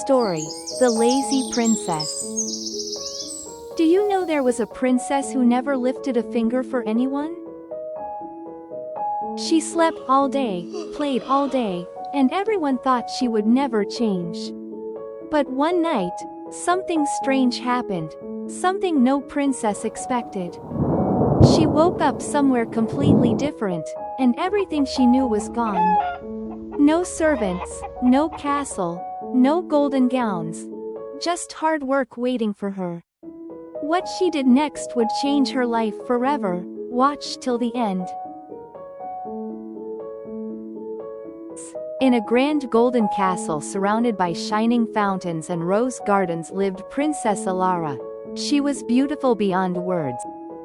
story, The Lazy Princess. Do you know there was a princess who never lifted a finger for anyone? She slept all day, played all day, and everyone thought she would never change. But one night, something strange happened, something no princess expected. She woke up somewhere completely different, and everything she knew was gone. No servants, no castle, no golden gowns. Just hard work waiting for her. What she did next would change her life forever. Watch till the end. In a grand golden castle surrounded by shining fountains and rose gardens lived Princess Alara. She was beautiful beyond words.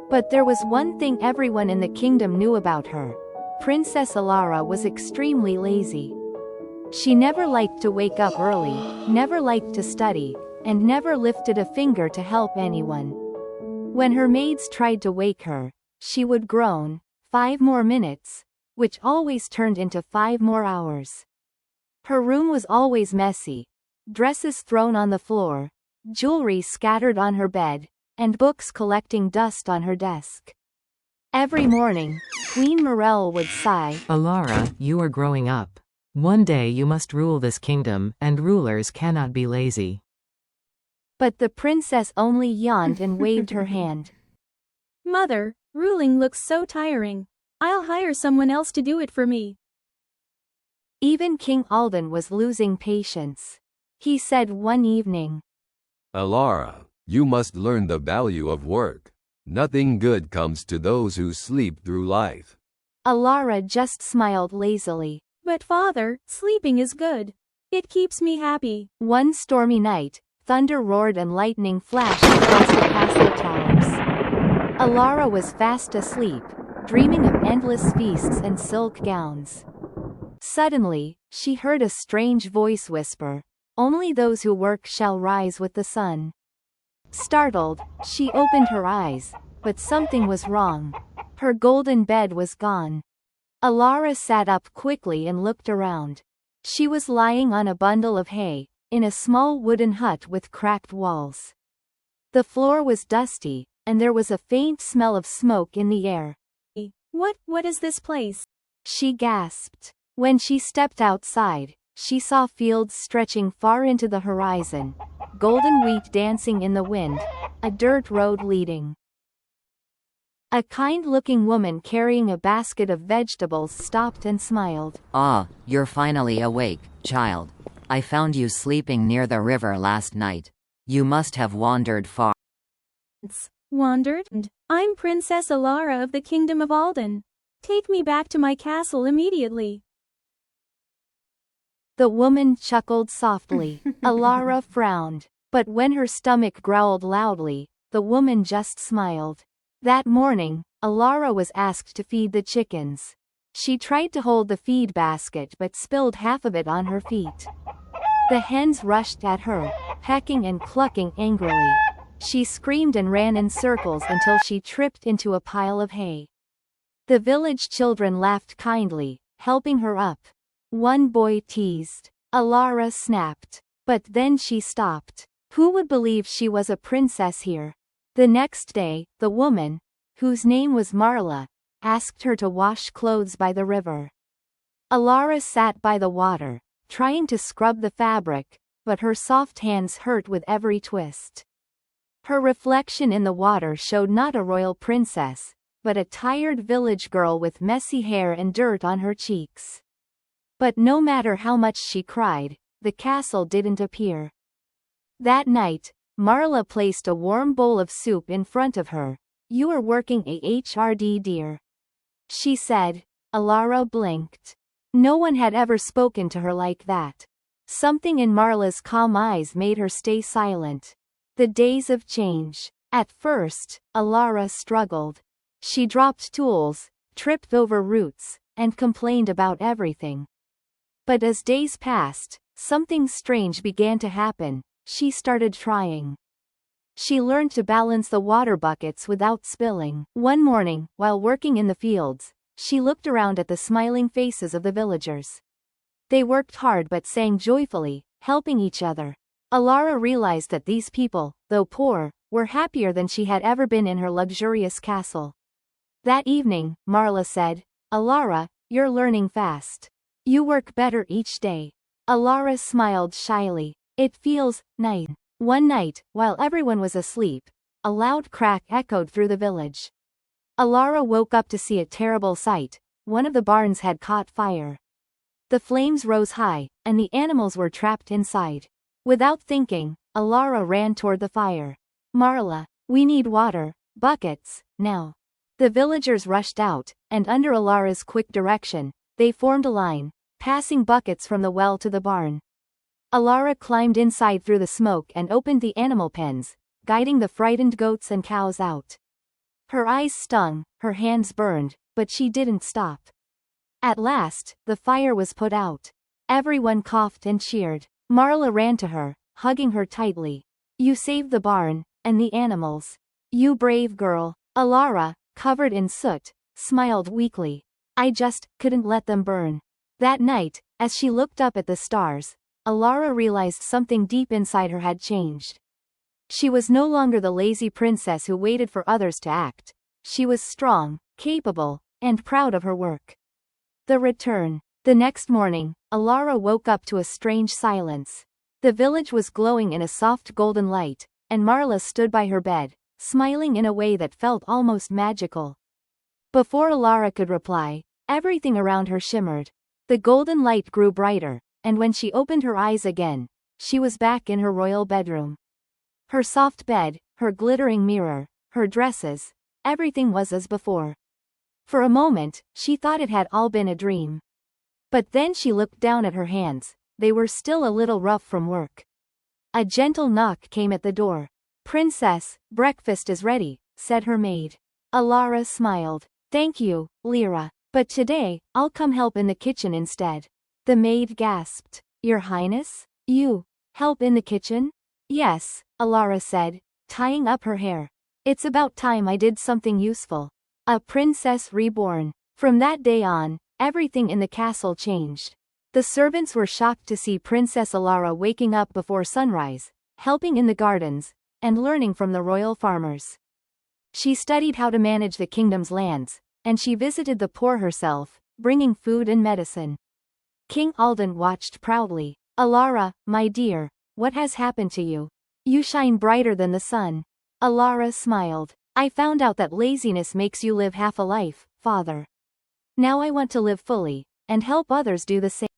But there was one thing everyone in the kingdom knew about her. Princess Alara was extremely lazy. She never liked to wake up early, never liked to study, and never lifted a finger to help anyone. When her maids tried to wake her, she would groan, 5 more minutes, which always turned into 5 more hours. Her room was always messy, dresses thrown on the floor, jewelry scattered on her bed, and books collecting dust on her desk. Every morning, Queen Morel would sigh, Alara, you are growing up. One day you must rule this kingdom, and rulers cannot be lazy. But the princess only yawned and waved her hand. Mother, ruling looks so tiring. I'll hire someone else to do it for me. Even King Alden was losing patience. He said one evening, Alara, you must learn the value of work. Nothing good comes to those who sleep through life. Alara just smiled lazily. But father, sleeping is good. It keeps me happy. One stormy night, thunder roared and lightning flashed across the castle towers. Alara was fast asleep, dreaming of endless feasts and silk gowns. Suddenly, she heard a strange voice whisper, "Only those who work shall rise with the sun." Startled, she opened her eyes, but something was wrong. Her golden bed was gone. Alara sat up quickly and looked around. She was lying on a bundle of hay, in a small wooden hut with cracked walls. The floor was dusty, and there was a faint smell of smoke in the air. What is this place? She gasped. When she stepped outside, she saw fields stretching far into the horizon, golden wheat dancing in the wind, a dirt road leading. A kind-looking woman carrying a basket of vegetables stopped and smiled. Ah, you're finally awake, child. I found you sleeping near the river last night. You must have wandered far. Wandered? I'm Princess Alara of the Kingdom of Alden. Take me back to my castle immediately. The woman chuckled softly. Alara frowned. But when her stomach growled loudly, the woman just smiled. That morning, Alara was asked to feed the chickens. She tried to hold the feed basket but spilled half of it on her feet. The hens rushed at her, pecking and clucking angrily. She screamed and ran in circles until she tripped into a pile of hay. The village children laughed kindly, helping her up. One boy teased. Alara snapped. But then she stopped. Who would believe she was a princess here? The next day, the woman, whose name was Marla, asked her to wash clothes by the river. Alara sat by the water, trying to scrub the fabric, but her soft hands hurt with every twist. Her reflection in the water showed not a royal princess, but a tired village girl with messy hair and dirt on her cheeks. But no matter how much she cried, the castle didn't appear. That night, Marla placed a warm bowl of soup in front of her. "You are working hard, dear," she said. Alara blinked. No one had ever spoken to her like that. Something in Marla's calm eyes made her stay silent. The days of change. At first, Alara struggled. She dropped tools, tripped over roots, and complained about everything. But as days passed, something strange began to happen. She started trying. She learned to balance the water buckets without spilling. One morning, while working in the fields, she looked around at the smiling faces of the villagers. They worked hard but sang joyfully, helping each other. Alara realized that these people, though poor, were happier than she had ever been in her luxurious castle. That evening, Marla said, Alara, you're learning fast. You work better each day. Alara smiled shyly. It feels nice. One night, while everyone was asleep, a loud crack echoed through the village. Alara woke up to see a terrible sight. One of the barns had caught fire. The flames rose high, and the animals were trapped inside. Without thinking, Alara ran toward the fire. Marla, we need water, buckets, now. The villagers rushed out, and under Alara's quick direction, they formed a line, passing buckets from the well to the barn. Alara climbed inside through the smoke and opened the animal pens, guiding the frightened goats and cows out. Her eyes stung, her hands burned, but she didn't stop. At last, the fire was put out. Everyone coughed and cheered. Marla ran to her, hugging her tightly. You saved the barn, and the animals. You brave girl. Alara, covered in soot, smiled weakly. I just couldn't let them burn. That night, as she looked up at the stars, Alara realized something deep inside her had changed. She was no longer the lazy princess who waited for others to act. She was strong, capable, and proud of her work. The return. The next morning, Alara woke up to a strange silence. The village was glowing in a soft golden light, and Marla stood by her bed, smiling in a way that felt almost magical. Before Alara could reply, everything around her shimmered. The golden light grew brighter, and when she opened her eyes again, she was back in her royal bedroom. Her soft bed, her glittering mirror, her dresses, everything was as before. For a moment, she thought it had all been a dream. But then she looked down at her hands. They were still a little rough from work. A gentle knock came at the door. Princess, breakfast is ready, said her maid. Alara smiled. Thank you, Lyra. But today, I'll come help in the kitchen instead. The maid gasped. Your Highness? You help in the kitchen? Yes, Alara said, tying up her hair. It's about time I did something useful. A princess reborn. From that day on, everything in the castle changed. The servants were shocked to see Princess Alara waking up before sunrise, helping in the gardens, and learning from the royal farmers. She studied how to manage the kingdom's lands, and she visited the poor herself, bringing food and medicine. King Alden watched proudly. Alara, my dear, what has happened to you? You shine brighter than the sun. Alara smiled. I found out that laziness makes you live half a life, father. Now I want to live fully, and help others do the same.